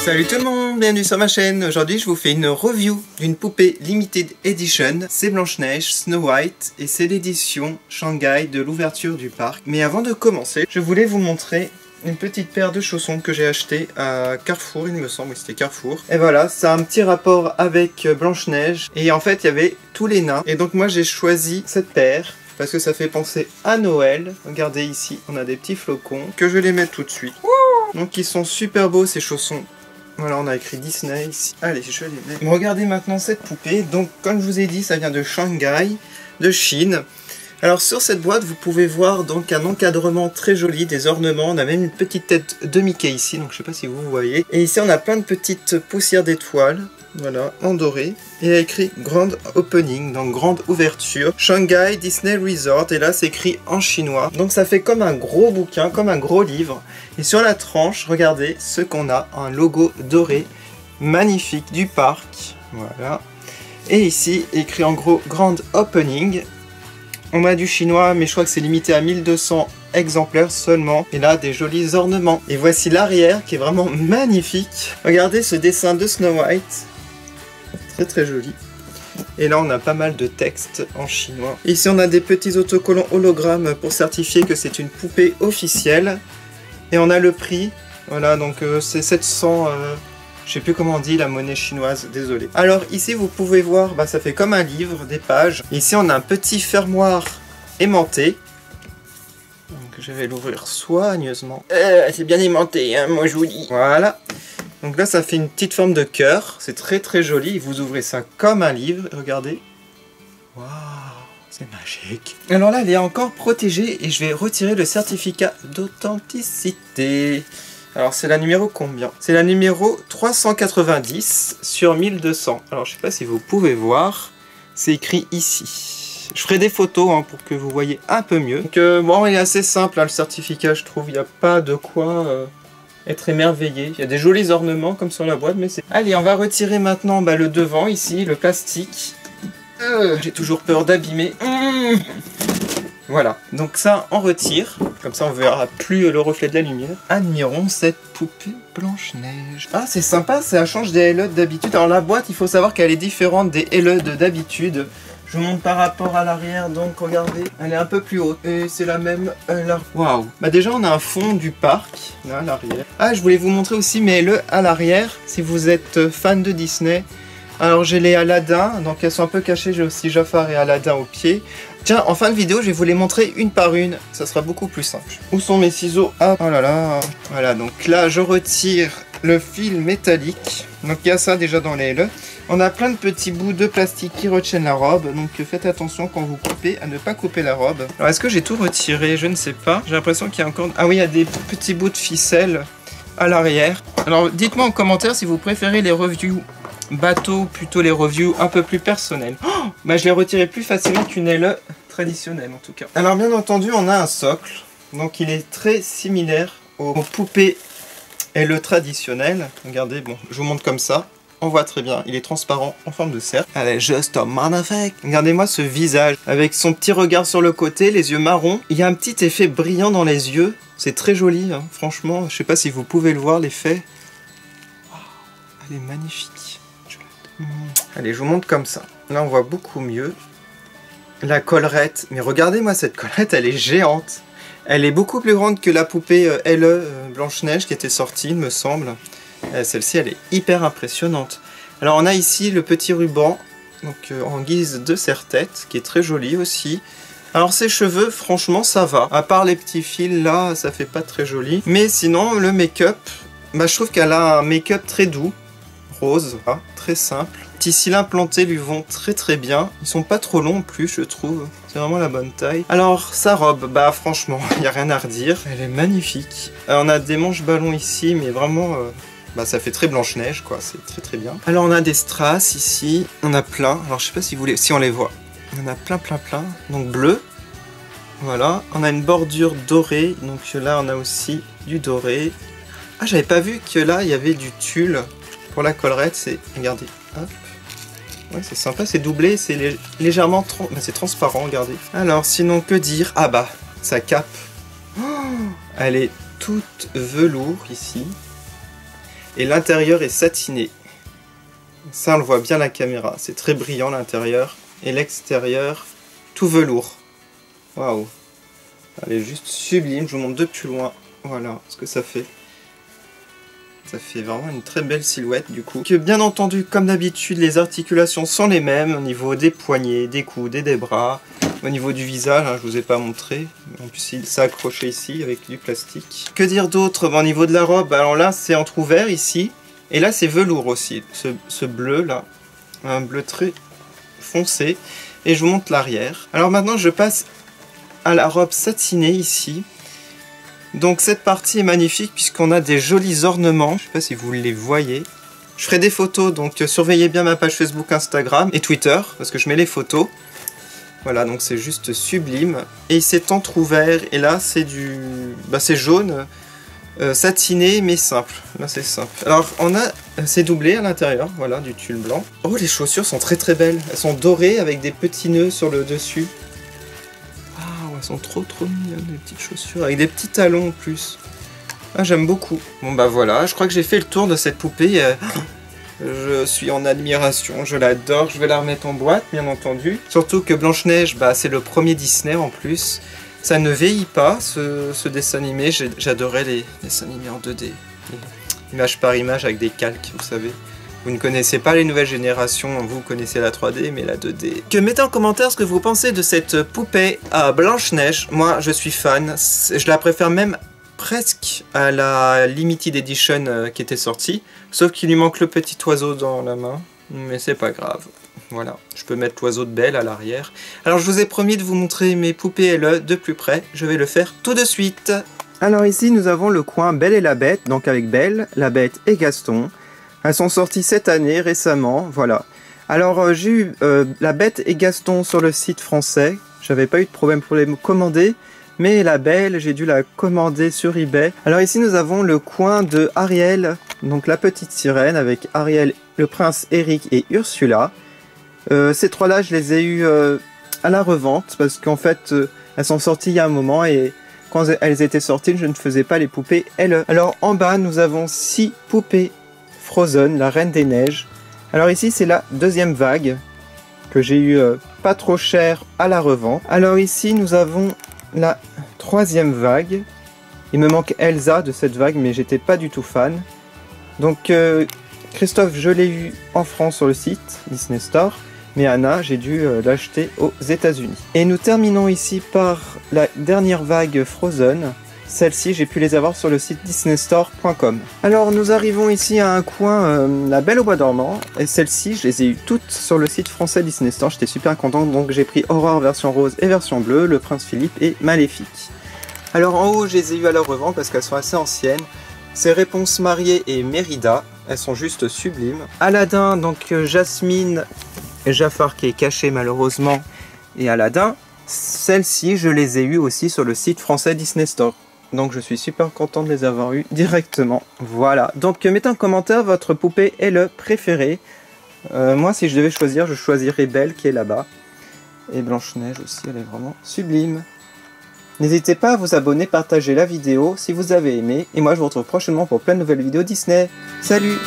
Salut tout le monde, bienvenue sur ma chaîne. Aujourd'hui je vous fais une review d'une poupée Limited Edition. C'est Blanche-Neige, Snow White et c'est l'édition Shanghai de l'ouverture du parc. Mais avant de commencer, je voulais vous montrer une petite paire de chaussons que j'ai acheté à Carrefour, il me semble, oui c'était Carrefour. Et voilà, ça a un petit rapport avec Blanche-Neige et en fait il y avait tous les nains. Et donc moi j'ai choisi cette paire parce que ça fait penser à Noël. Regardez ici, on a des petits flocons que je vais les mettre tout de suite. Donc ils sont super beaux ces chaussons. Voilà, on a écrit Disney ici. Allez, je vais les mettre. Regardez maintenant cette poupée. Donc, comme je vous ai dit, ça vient de Shanghai, de Chine. Alors, sur cette boîte, vous pouvez voir donc un encadrement très joli, des ornements. On a même une petite tête de Mickey ici, donc je sais pas si vous voyez. Et ici, on a plein de petites poussières d'étoiles. Voilà, en doré. Et il y a écrit Grand Opening, donc grande ouverture. Shanghai Disney Resort. Et là, c'est écrit en chinois. Donc ça fait comme un gros bouquin, comme un gros livre. Et sur la tranche, regardez ce qu'on a. Un logo doré, magnifique du parc. Voilà. Et ici, écrit en gros Grand Opening. On a du chinois, mais je crois que c'est limité à 1200 exemplaires seulement. Et là, des jolis ornements. Et voici l'arrière qui est vraiment magnifique. Regardez ce dessin de Snow White. Très joli. Et là on a pas mal de textes en chinois. Ici on a des petits autocollants hologrammes pour certifier que c'est une poupée officielle. Et on a le prix. Voilà, donc c'est 700... je sais plus comment on dit la monnaie chinoise, désolé. Alors ici vous pouvez voir, bah, ça fait comme un livre, des pages. Ici on a un petit fermoir aimanté. Donc je vais l'ouvrir soigneusement. C'est bien aimanté, hein, moi je vous dis. Voilà. Donc là ça fait une petite forme de cœur, c'est très joli, vous ouvrez ça comme un livre, regardez. Waouh, c'est magique. Alors là elle est encore protégée et je vais retirer le certificat d'authenticité. Alors c'est la numéro combien? C'est la numéro 390 sur 1200. Alors je sais pas si vous pouvez voir, c'est écrit ici. Je ferai des photos hein, pour que vous voyez un peu mieux. Donc bon, il est assez simple hein, le certificat je trouve, il n'y a pas de quoi... être émerveillé. Il y a des jolis ornements comme sur la boîte, mais c'est... Allez, on va retirer maintenant le devant, ici, le plastique. J'ai toujours peur d'abîmer. Voilà, donc ça, on retire. Comme ça, on verra plus le reflet de la lumière. Admirons cette poupée Blanche-Neige. Ah, c'est sympa, ça change des LE d'habitude. Alors la boîte, il faut savoir qu'elle est différente des LE d'habitude. Je vous montre par rapport à l'arrière, donc regardez, elle est un peu plus haute. Et c'est la même... Waouh. Bah déjà, on a un fond du parc, là, à l'arrière. Ah, je voulais vous montrer aussi, mais le à l'arrière, si vous êtes fan de Disney. Alors, j'ai les Aladdin, donc elles sont un peu cachées. J'ai aussi Jafar et Aladdin au pied. Tiens, en fin de vidéo, je vais vous les montrer une par une. Ça sera beaucoup plus simple. Où sont mes ciseaux? Ah, oh là là. Voilà, donc là, je retire le fil métallique. Donc, il y a ça déjà dans les LE. On a plein de petits bouts de plastique qui retiennent la robe, donc faites attention quand vous coupez à ne pas couper la robe. Alors est-ce que j'ai tout retiré? Je ne sais pas. J'ai l'impression qu'il y a encore... Ah oui, il y a des petits bouts de ficelle à l'arrière. Alors dites-moi en commentaire si vous préférez les reviews bateau, plutôt les reviews un peu plus personnelles. Oh, bah je les retirais plus facilement qu'une LE traditionnelle en tout cas. Alors bien entendu, on a un socle. Donc il est très similaire aux poupées LE traditionnelles. Regardez, bon, je vous montre comme ça. On voit très bien, il est transparent en forme de cercle. Elle est juste magnifique. Regardez-moi ce visage, avec son petit regard sur le côté, les yeux marrons. Il y a un petit effet brillant dans les yeux. C'est très joli, hein. Franchement. Je sais pas si vous pouvez le voir, l'effet. Wow. Elle est magnifique. Allez, je vous montre comme ça. Là, on voit beaucoup mieux. La collerette. Mais regardez-moi cette collerette, elle est géante. Elle est beaucoup plus grande que la poupée LE Blanche-Neige qui était sortie, il me semble. Celle-ci, elle est hyper impressionnante. Alors, on a ici le petit ruban, donc en guise de serre-tête, qui est très joli aussi. Alors, ses cheveux, franchement, ça va. À part les petits fils, là, ça fait pas très joli. Mais sinon, le make-up, bah, je trouve qu'elle a un make-up très doux, rose, hein, très simple. Petits cils implantés lui vont très bien. Ils sont pas trop longs en plus, je trouve. C'est vraiment la bonne taille. Alors, sa robe, bah franchement, il n'y a rien à redire. Elle est magnifique. On a des manches ballons ici, mais vraiment... bah, ça fait très Blanche-Neige, quoi, c'est très bien. Alors on a des strass ici, on a plein, alors je sais pas si vous les... si on les voit. On a plein, donc bleu. Voilà, on a une bordure dorée, donc là on a aussi du doré. Ah, j'avais pas vu que là il y avait du tulle pour la collerette, c'est... Regardez, hop. Ouais, c'est sympa, c'est doublé, c'est légèrement... bah, c'est transparent, regardez. Alors, sinon, que dire? Ah bah, sa cape. Oh, elle est toute velours ici. Et l'intérieur est satiné. Ça, on le voit bien à la caméra. C'est très brillant l'intérieur. Et l'extérieur, tout velours. Waouh. Elle est juste sublime. Je vous montre de plus loin. Voilà ce que ça fait. Ça fait vraiment une très belle silhouette du coup. Bien entendu, comme d'habitude, les articulations sont les mêmes au niveau des poignets, des coudes et des bras. Au niveau du visage, hein, je vous ai pas montré. En plus, il s'est accroché ici avec du plastique. Que dire d'autre? Au niveau de la robe, alors là, c'est entrouvert ici. Et là, c'est velours aussi. Ce bleu là, un bleu très foncé. Et je vous montre l'arrière. Alors maintenant, je passe à la robe satinée ici. Donc cette partie est magnifique puisqu'on a des jolis ornements. Je sais pas si vous les voyez. Je ferai des photos, donc surveillez bien ma page Facebook, Instagram et Twitter parce que je mets les photos. Voilà, donc c'est juste sublime. Et c'est entrouvert et là c'est du... c'est jaune, satiné mais simple. Là c'est simple. Alors on a... c'est doublé à l'intérieur, voilà, du tulle blanc. Oh, les chaussures sont très très belles. Elles sont dorées avec des petits nœuds sur le dessus. Elles sont trop mignonnes, les petites chaussures, avec des petits talons en plus. Ah, j'aime beaucoup. Bon bah voilà, je crois que j'ai fait le tour de cette poupée. Je suis en admiration, je l'adore. Je vais la remettre en boîte, bien entendu. Surtout que Blanche-Neige, c'est le premier Disney en plus. Ça ne vieillit pas, ce dessin animé. J'adorais les dessins animés en 2D. Image par image avec des calques, vous savez. Vous ne connaissez pas les nouvelles générations, vous connaissez la 3D, mais la 2D. Mettez en commentaire ce que vous pensez de cette poupée à Blanche-Neige. Moi, je suis fan. Je la préfère même presque à la Limited Edition qui était sortie. Sauf qu'il lui manque le petit oiseau dans la main. Mais c'est pas grave. Voilà, je peux mettre l'oiseau de Belle à l'arrière. Alors, je vous ai promis de vous montrer mes poupées Elle de plus près. Je vais le faire tout de suite. Alors ici, nous avons le coin Belle et la Bête. Donc avec Belle, la Bête et Gaston. Elles sont sorties cette année, récemment, voilà. Alors j'ai eu la Bête et Gaston sur le site français. J'avais pas eu de problème pour les commander. Mais la Belle, j'ai dû la commander sur eBay. Alors ici nous avons le coin de Ariel, donc la petite sirène, avec Ariel, le prince Eric et Ursula. Ces trois-là, je les ai eus à la revente, parce qu'en fait, elles sont sorties il y a un moment et... quand elles étaient sorties, je ne faisais pas les poupées Elle. Alors en bas, nous avons 6 poupées Frozen, la Reine des Neiges. Alors ici c'est la deuxième vague que j'ai eu pas trop cher à la revente. Alors ici nous avons la troisième vague. Il me manque Elsa de cette vague mais j'étais pas du tout fan. Donc Christophe je l'ai eu en France sur le site Disney Store. Mais Anna j'ai dû l'acheter aux États-Unis. Et nous terminons ici par la dernière vague Frozen. Celles-ci, j'ai pu les avoir sur le site disneystore.com. Alors, nous arrivons ici à un coin, la Belle au Bois dormant. Et celles-ci, je les ai eues toutes sur le site français Disney Store. J'étais super content, donc j'ai pris Aurore version rose et version bleue, le Prince Philippe et Maléfique. Alors, en haut, je les ai eues à la revente parce qu'elles sont assez anciennes. C'est Réponse Mariée et Mérida. Elles sont juste sublimes. Aladdin, donc Jasmine et Jafar qui est caché malheureusement, et Aladdin. Celles-ci, je les ai eues aussi sur le site français Disney Store. Donc je suis super content de les avoir eues directement. Voilà, donc mettez en commentaire votre poupée Elle préférée. Moi si je devais choisir, je choisirais Belle qui est là-bas. Et Blanche-Neige aussi, elle est vraiment sublime. N'hésitez pas à vous abonner, partager la vidéo si vous avez aimé. Et moi je vous retrouve prochainement pour plein de nouvelles vidéos Disney. Salut!